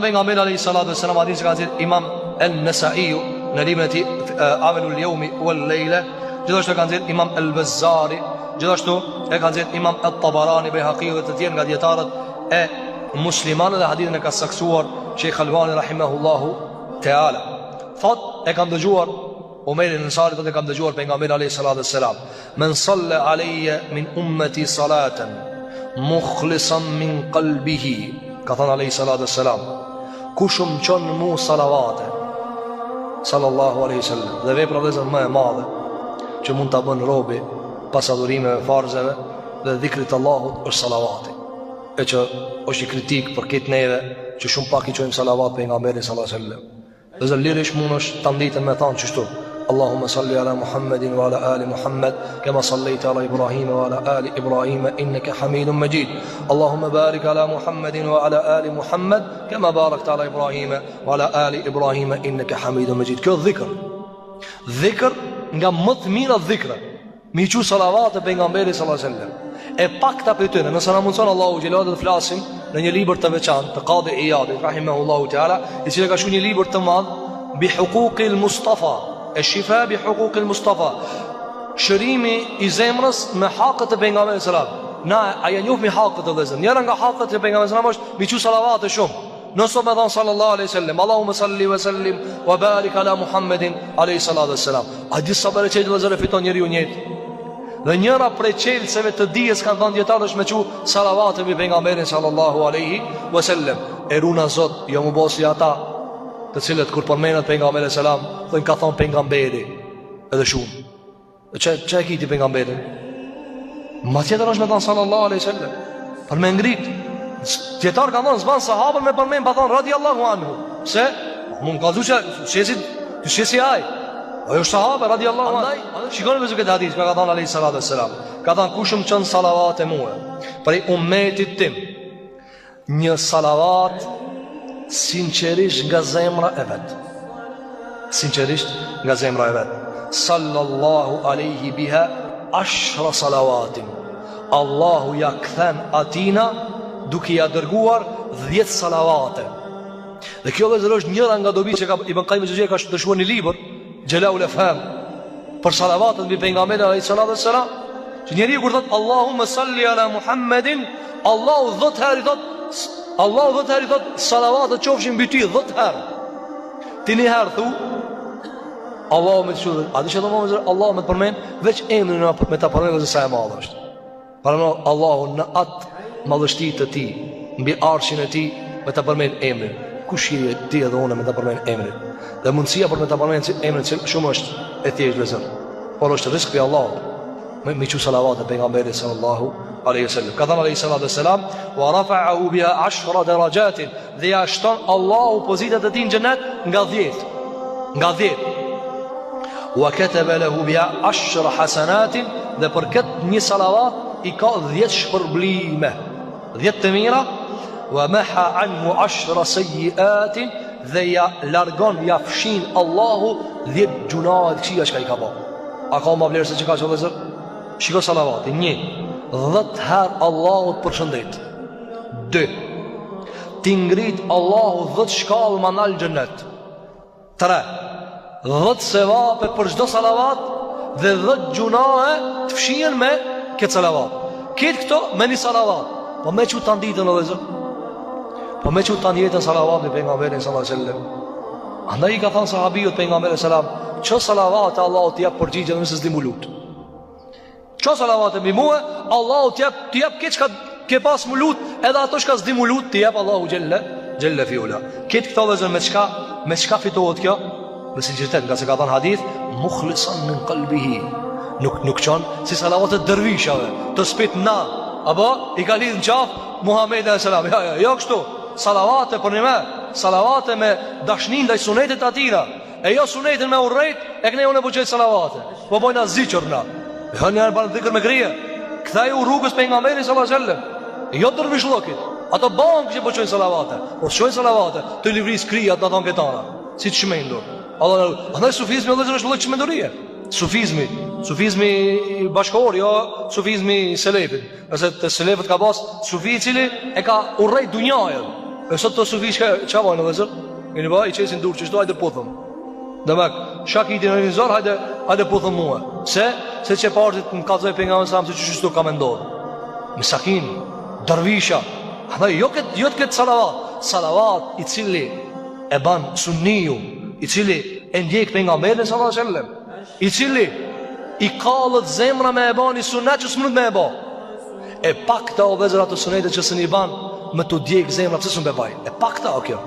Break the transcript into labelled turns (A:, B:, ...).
A: Pejgamberi alayhi salatu wasalam hadith ka thënë Imam an-Nasa'i në librin e tij Amalul Yawmi wal Layla, gjithashtu ka thënë Imam al-Bazzari, gjithashtu e ka thënë Imam at-Tabarani Bayhaqi dhe të tjerë nga dietarët e muslimanëve, dhe hadithin e ka saksuar Sheikh Albani rahimahullahu taala. Thot e kam dëgjuar Umerin Ansari, thot e kam dëgjuar pejgamberin alayhi salatu wasalam, men salla alayya min ummati salatan mukhlisan min qalbihi, ka thënë alayhi salatu wasalam, kush më çon mu salavate sallallahu alaihi wasallam, dhe vepra vëzë më e madhe që mund ta bën robi pas adhurimeve farzeve dhe dhikrit Allahut është salavati, e që është i kritik për këtë neve që shumë pak i qojmë salavat pejgamberit sallallahu alaihi wasallam. Dhe zëllirish mund është të nditën me thanë qështu: Allahumma salli ala Muhammedin wa ala ali Muhammed kema sallajta ala Ibrahim wa ala ali Ibrahim innaka Hamidun Majid. Allahumma barik ala Muhammedin wa ala ali Muhammed kema barakta ala Ibrahim wa ala ali Ibrahim innaka Hamidun Majid. Kjo dhikr nga më të mira dhikra, mi qu salavat e pejgamberit sallallahu alaihi wasallam. E pakta për tëne, nëse na mundson Allahu xhelalu të flasim në një libër të veçantë të Qadi Iyadi rahimahullahu taala, i cili ka shkruar një libër të madh bi huquqil Mustafa, shifa bi huquqil Mustafa, shërimi i zemrës me hakët e pejgamberit sallallahu alaihi wasallam. Na ajo njoh me hakët e vëllezër. Njëra nga hakët e pejgamberit sallallahu alaihi wasallam është mi qu salavate shumë. Nëse me dhan sallallahu alaihi wasallam, Allahumma salli wa sallim wa barik ala Muhammedin alaihi salatu wassalam. A di sa bëre çdo vëllezër fiton njeriu një jetë. Dhe njëra prej çelëseve të dijes kanë thënë dietarë është me qu salavate mbi pejgamberin sallallahu alaihi wasallam. Eruna Zot, jo më bosi ata të cilët kur përmendet pejgamberi selam thonë ka thon pejgamberi edhe shumë. Çe kiti pejgamberin? Ma tjetër është me thënë sallallahu alaihi wasallam. Për me ngrit dietar kanë thënë zban sahabën me përmend pa thënë radiallahu anhu. Se mund ka thosë shesi ai. Ajo sahabe radiallahu anhu. Shikoni me këtë hadith, ka thënë alayhi salatu wassalam, ka thënë kush më çon salavat e mua për ummetit tim, një salavat sinqerisht nga zemra e vet. Sinqerisht nga zemra e vet. Sallallahu alaihi biha ashra salawatin. Allahu ja kthen atina duke ja dërguar 10 salavate. Dhe kjo vëllezër është njëra nga dobi që ka Ibn Qayyim el-Juzeyri ka dëshuar një libër Jalaul Afham për salavatët mbi pejgamberin alayhi salatu wassalam, që njeriu kur thot Allahumma salli ala Muhammedin, Allahu 10 herë thot, Allahu 10 herë thot salavatët qofshin mbi ty 10 herë. Ti një herë thu Allahu me të shuhë, a di që do më Allahu me të përmen veç emrin me të përmen dhe sa e madhë është. Përmen Allahu në atë madhështi të ti, mbi arshin e ti me të përmen emrin. Kush je ti edhe une me të përmen emrin? Dhe mundësia për me të përmen emrin që shumë është e thjesht vëzër, por është risk për Allahu me që salavat e pejgamberit sallallahu alaihi wasallam. Ka thënë alaihi salatu wassalam, wa rafa'ahu biha 10 darajatin, dhe ja shton Allahu pozitat e tij në xhenet nga 10. Nga 10. Wa kataba lahu biha 10 hasanatin, dhe për këtë një salavat i ka 10 shpërblime, 10 të mira. Wa maha anhu 10 sayyiatin, dhe ja largon, ja fshin Allahu 10 gjunahet këqija që ka i ka bërë. A ka më vlerë se që ka që vëzër? Shiko salavati. 1. 10 herë Allahu të përshëndet. 2. Ti ngrit Allahu 10 shkallë ma nalë gjennet. 3. 10 sevape për çdo salavat, dhe 10 gjunahe të fshien me këtë salavat. Këtë këto me një salavat. Po me që të nditën o vëzër? Po me që të ndjetën salavat në pejgamberin sallallahu alaihi wasallam. Andaj i ka thënë sahabijut pejgamberit sallam, që salavat Allahu t'jep përgjigje dhe mëse s'di mu lut. Që salavat e mbi mua, Allahu t'jep këtë që ke pas mu lut, edhe ato shka s'di mu lut, t'jep Allahu gjelle fiula. Këtë këto vëzër me çka fitohet kjo? Me sinqeritet, nga se ka thënë hadith, mukhlisan min qalbihi. Nuk qonë si salavat e dërvishave, të spit na, apo i ka lidhë në qafë Muhammed e sallam. Jo kështu, salavate për një me, salavate me dashnin dhe i sunetit atina, e jo sunetin me urrejt, e këne unë e buqejt salavate, po bojna zikër na. E hë njërë banë dhikër me krije, këthej u rrugës për nga meri sallam, jo dërvish lëkit, ato banë kështë buqejt salavate, po shojnë salavate, të livris krija të në thonë këtana, si të shmendur. Andaj sufizmi o dhe zërë është lëkë shmendurije. Sufizmi bashkor, jo sufizmi selefit. Nëse të selefit ka pas sufi cili e ka urrejt dunjajën, E sot të sufish që vajnë dhe zër? E një bëha i qesin dur që shtu, hajde po thëm. Dhe mek, shak i ti në një zër, hajde po thëm mua. Se që partit në kalzoj për nga mësam, se që shtu ka me ndodhë. Misakin, dërvisha. Jo të këtë salavat i cili e ban sunniju, i cili e ndjek për nga mërën sallallahu alaihi wasallam, i cili i kallët zemra me e ban i sunet që s'mënut me e ban. E pak ta o vezër atë sunetet që së një ban me të djek zemra pëse së më bebaj. E pak ta o kjo.